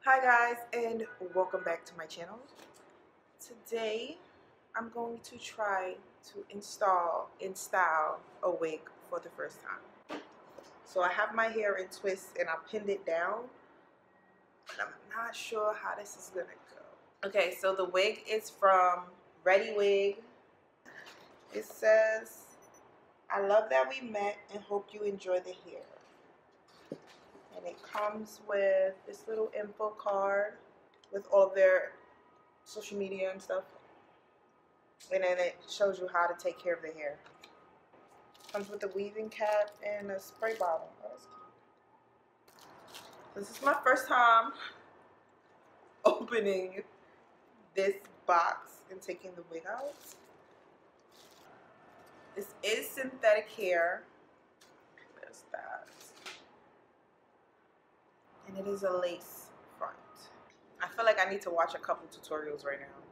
Hi guys, and welcome back to my channel. Today I'm going to try to install a wig for the first time. So I have my hair in twists and I pinned it down, but I'm not sure how this is gonna go. Okay, so the wig is from ReadyWig. It says, "I love that we met and hope you enjoy the hair." And it comes with this little info card with all of their social media and stuff. And then it shows you how to take care of the hair. Comes with a weaving cap and a spray bottle. Oh, that's cute. This is my first time opening this box and taking the wig out. This is synthetic hair. There's that. And it is a lace front. I feel like I need to watch a couple tutorials right now.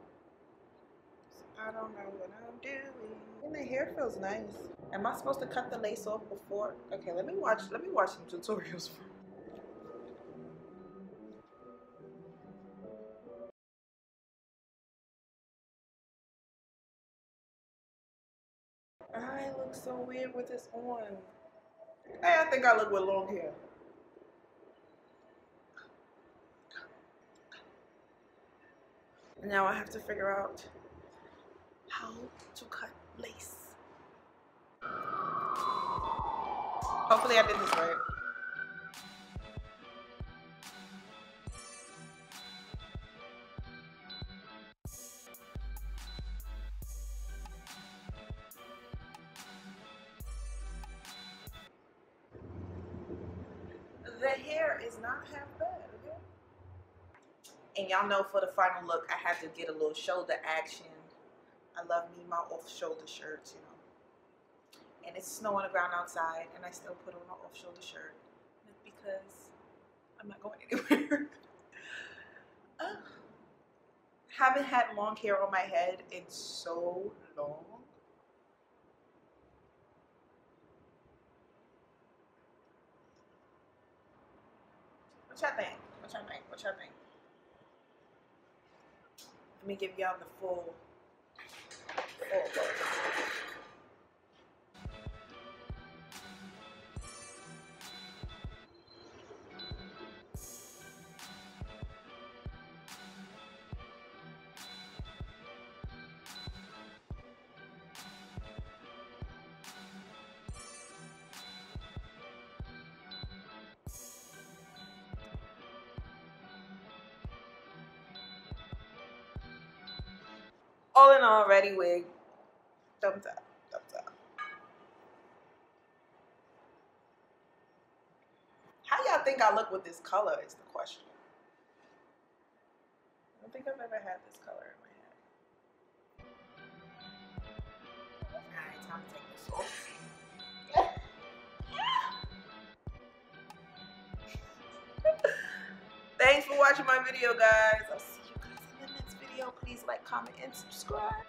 I don't know what I'm doing. And the hair feels nice. Am I supposed to cut the lace off before? Okay, let me watch some tutorials. I look so weird with this on. Hey, I think I look with long hair. Now I have to figure out how to cut lace. Hopefully I did this right. The hair is not half bad, okay? And y'all know for the final look, I had to get a little shoulder action. I love me my off-shoulder shirts, you know. And it's snow on the ground outside, and I still put on an off-shoulder shirt. That's because I'm not going anywhere. Haven't had long hair on my head in so long. What y'all think? What y'all think? What y'all think? Let me give y'all the full look. All in all, ReadyWig, thumbs up, thumbs up. How y'all think I look with this color is the question. I don't think I've ever had this color in my head. Alright, time to take this off. Thanks for watching my video, guys. I'll see you guys in the next video. Please like, comment, and subscribe.